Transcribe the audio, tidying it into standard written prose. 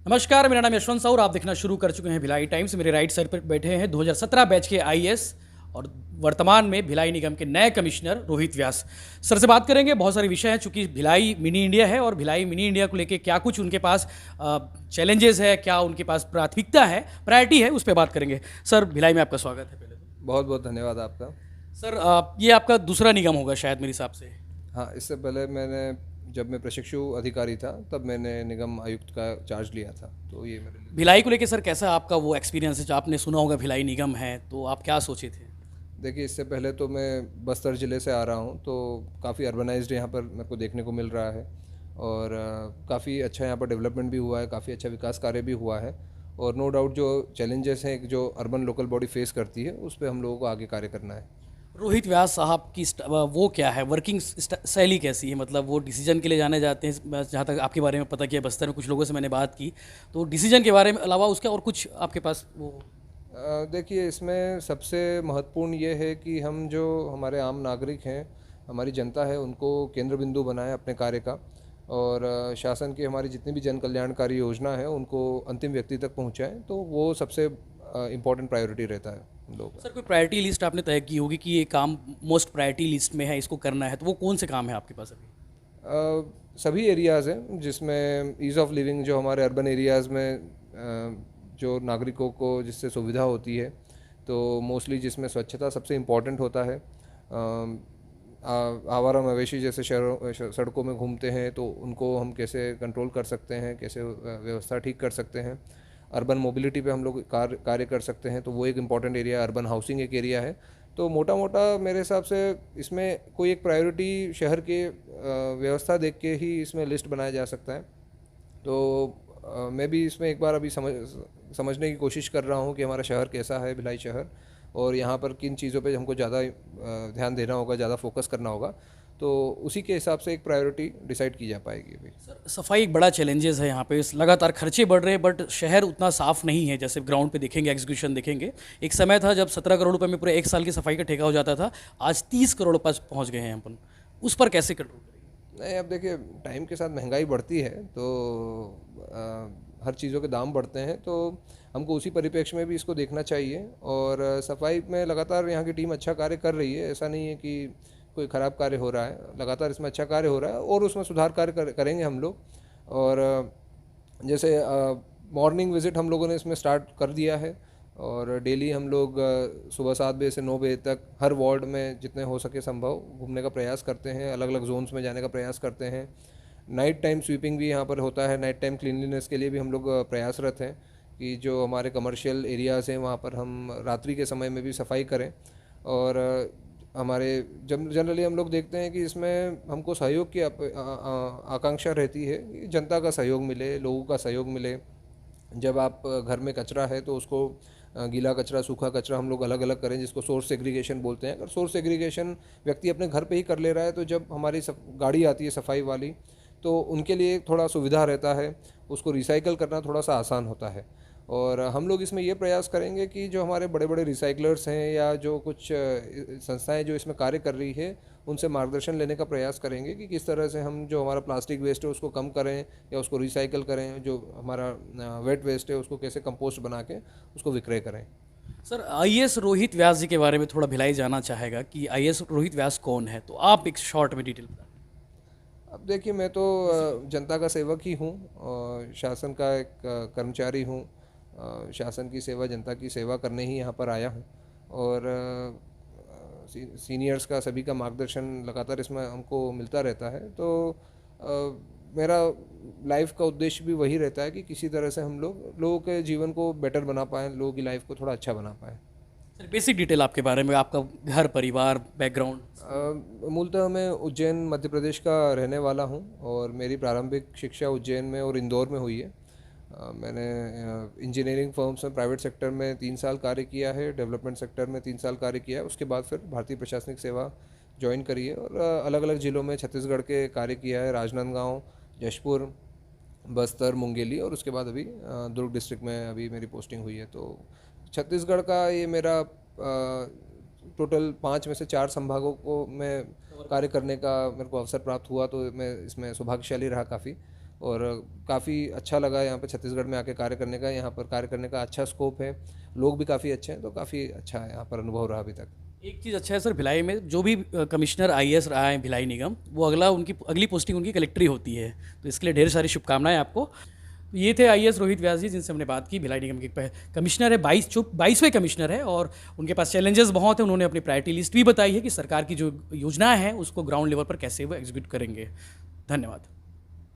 नमस्कार, मेरा नाम यशवंत साहू और आप देखना शुरू कर चुके हैं भिलाई टाइम्स। मेरे राइट साइड पर बैठे हैं 2017 बैच के आईएएस और वर्तमान में भिलाई निगम के नए कमिश्नर रोहित व्यास। सर से बात करेंगे, बहुत सारे विषय हैं चूंकि भिलाई मिनी इंडिया है और भिलाई मिनी इंडिया को लेके क्या कुछ उनके पास चैलेंजेस है, क्या उनके पास प्राथमिकता है, प्रायोरिटी है, उस पर बात करेंगे। सर, भिलाई में आपका स्वागत है। पहले तो बहुत बहुत धन्यवाद आपका। सर, ये आपका दूसरा निगम होगा शायद मेरे हिसाब से। हाँ, इससे पहले जब मैं प्रशिक्षु अधिकारी था तब मैंने निगम आयुक्त का चार्ज लिया था, तो ये मेरे लिए। भिलाई को लेके सर कैसा आपका वो एक्सपीरियंस है? जो आपने सुना होगा भिलाई निगम है, तो आप क्या सोचे थे? देखिए, इससे पहले तो मैं बस्तर ज़िले से आ रहा हूँ, तो काफ़ी अर्बनाइज्ड यहाँ पर मेरे को देखने को मिल रहा है और काफ़ी अच्छा यहाँ पर डेवलपमेंट भी हुआ है, काफ़ी अच्छा विकास कार्य भी हुआ है। और नो डाउट जो चैलेंजेस हैं जो अर्बन लोकल बॉडी फेस करती है, उस पर हम लोगों को आगे कार्य करना है। रोहित व्यास साहब की वो क्या है, वर्किंग शैली कैसी है? मतलब वो डिसीजन के लिए जाने जाते हैं, जहाँ तक आपके बारे में पता किया, बस्तर में कुछ लोगों से मैंने बात की, तो डिसीजन के बारे में अलावा उसका और कुछ आपके पास वो? देखिए, इसमें सबसे महत्वपूर्ण ये है कि हम जो हमारे आम नागरिक हैं, हमारी जनता है, उनको केंद्र बिंदु बनाएं अपने कार्य का और शासन की हमारी जितनी भी जन कल्याणकारी योजना है उनको अंतिम व्यक्ति तक पहुंचाएं, तो वो सबसे इम्पोर्टेंट प्रायोरिटी रहता है हम लोगों का। सर, कोई प्रायोरिटी लिस्ट आपने तय की होगी कि ये काम मोस्ट प्रायोरिटी लिस्ट में है, इसको करना है, तो वो कौन से काम है आपके पास अभी? सभी एरियाज़ हैं जिसमें ईज़ ऑफ लिविंग, जो हमारे अर्बन एरियाज़ में जो नागरिकों को जिससे सुविधा होती है, तो मोस्टली जिसमें स्वच्छता सबसे इम्पॉर्टेंट होता है। आवारा मवेशी जैसे शहरों सड़कों में घूमते हैं, तो उनको हम कैसे कंट्रोल कर सकते हैं, कैसे व्यवस्था ठीक कर सकते हैं। अर्बन मोबिलिटी पे हम लोग कार्य कर सकते हैं, तो वो एक इम्पॉर्टेंट एरिया। अर्बन हाउसिंग एक एरिया है। तो मोटा मोटा मेरे हिसाब से इसमें कोई एक प्रायोरिटी शहर के व्यवस्था देख के ही इसमें लिस्ट बनाया जा सकता है। तो मैं भी इसमें एक बार अभी समझने की कोशिश कर रहा हूँ कि हमारा शहर कैसा है, भिलाई शहर, और यहाँ पर किन चीज़ों पे हमको ज़्यादा ध्यान देना होगा, ज़्यादा फोकस करना होगा, तो उसी के हिसाब से एक प्रायोरिटी डिसाइड की जा पाएगी अभी। सर, सफाई एक बड़ा चैलेंजेस है यहाँ पे। लगातार खर्चे बढ़ रहे हैं बट शहर उतना साफ नहीं है। जैसे ग्राउंड पे देखेंगे, एग्जीक्यूशन देखेंगे, एक समय था जब 17 करोड़ रुपए में पूरे एक साल की सफाई का ठेका हो जाता था, आज 30 करोड़ पास पहुँच गए हैं अपन। उस पर कैसे कंट्रोल करेंगे? नहीं, अब देखिए, टाइम के साथ महंगाई बढ़ती है, तो हर चीज़ों के दाम बढ़ते हैं, तो हमको उसी परिप्रेक्ष्य में भी इसको देखना चाहिए। और सफाई में लगातार यहाँ की टीम अच्छा कार्य कर रही है, ऐसा नहीं है कि कोई ख़राब कार्य हो रहा है, लगातार इसमें अच्छा कार्य हो रहा है और उसमें सुधार कार्य करेंगे हम लोग। और जैसे मॉर्निंग विज़िट हम लोगों ने इसमें स्टार्ट कर दिया है और डेली हम लोग सुबह 7 बजे से 9 बजे तक हर वार्ड में जितने हो सके संभव घूमने का प्रयास करते हैं, अलग अलग जोन्स में जाने का प्रयास करते हैं। नाइट टाइम स्वीपिंग भी यहाँ पर होता है, नाइट टाइम क्लीनलीनेस के लिए भी हम लोग प्रयासरत हैं कि जो हमारे कमर्शियल एरियाज़ हैं वहाँ पर हम रात्रि के समय में भी सफाई करें। और हमारे जब जनरली हम लोग देखते हैं कि इसमें हमको सहयोग की आकांक्षा रहती है कि जनता का सहयोग मिले, लोगों का सहयोग मिले। जब आप घर में कचरा है तो उसको गीला कचरा, सूखा कचरा हम लोग अलग अलग करें, जिसको सोर्स सेग्रीगेशन बोलते हैं। अगर सोर्स सेग्रीगेशन व्यक्ति अपने घर पे ही कर ले रहा है, तो जब हमारी गाड़ी आती है सफाई वाली, तो उनके लिए थोड़ा सुविधा रहता है, उसको रिसाइकल करना थोड़ा सा आसान होता है। और हम लोग इसमें ये प्रयास करेंगे कि जो हमारे बड़े बड़े रिसाइकलर्स हैं या जो कुछ संस्थाएं जो इसमें कार्य कर रही है, उनसे मार्गदर्शन लेने का प्रयास करेंगे कि किस तरह से हम जो हमारा प्लास्टिक वेस्ट है उसको कम करें या उसको रिसाइकल करें, जो हमारा वेट वेस्ट है उसको कैसे कंपोस्ट बना के उसको विक्रय करें। सर, आईएएस रोहित व्यास जी के बारे में थोड़ा भिलाई जानना चाहेगा कि आईएएस रोहित व्यास कौन है, तो आप एक शॉर्ट में डिटेल बताएं। अब देखिए, मैं तो जनता का सेवक ही हूँ और शासन का एक कर्मचारी हूँ। शासन की सेवा, जनता की सेवा करने ही यहाँ पर आया हूँ और सीनियर्स का सभी का मार्गदर्शन लगातार इसमें हमको मिलता रहता है। तो मेरा लाइफ का उद्देश्य भी वही रहता है कि किसी तरह से हम लोगों के जीवन को बेटर बना पाएँ, लोगों की लाइफ को थोड़ा अच्छा बना पाएँ। सर, बेसिक डिटेल आपके बारे में, आपका घर परिवार बैकग्राउंड। मूलतः मैं उज्जैन मध्य प्रदेश का रहने वाला हूँ और मेरी प्रारंभिक शिक्षा उज्जैन में और इंदौर में हुई है। मैंने इंजीनियरिंग फर्म्स में प्राइवेट सेक्टर में 3 साल कार्य किया है, डेवलपमेंट सेक्टर में 3 साल कार्य किया है। उसके बाद फिर भारतीय प्रशासनिक सेवा ज्वाइन करी है और अलग अलग ज़िलों में छत्तीसगढ़ के कार्य किया है, राजनांदगांव, जशपुर, बस्तर, मुंगेली, और उसके बाद अभी दुर्ग डिस्ट्रिक्ट में अभी मेरी पोस्टिंग हुई है। तो छत्तीसगढ़ का ये मेरा टोटल 5 में से 4 संभागों को मैं कार्य करने का मेरे को अवसर प्राप्त हुआ, तो मैं इसमें सौभाग्यशाली रहा काफ़ी। और काफ़ी अच्छा लगा यहाँ पर छत्तीसगढ़ में आके कार्य करने का। यहाँ पर कार्य करने का अच्छा स्कोप है, लोग भी काफ़ी अच्छे हैं, तो काफ़ी अच्छा है यहाँ पर अनुभव रहा अभी तक। एक चीज़ अच्छा है सर, भिलाई में जो भी कमिश्नर आईएएस रहा है भिलाई निगम, वो उनकी अगली पोस्टिंग उनकी कलेक्टरी होती है, तो इसके लिए ढेर सारी शुभकामनाएं आपको। ये थे आईएएस रोहित व्यास जी, जिनसे हमने बात की। भिलाई निगम के कमिश्नर है, 22वें कमिश्नर है, और उनके पास चैलेंजेस बहुत हैं। उन्होंने अपनी प्रायोरिटी लिस्ट भी बताई है कि सरकार की जो योजना है उसको ग्राउंड लेवल पर कैसे वो एग्जीक्यूट करेंगे। धन्यवाद।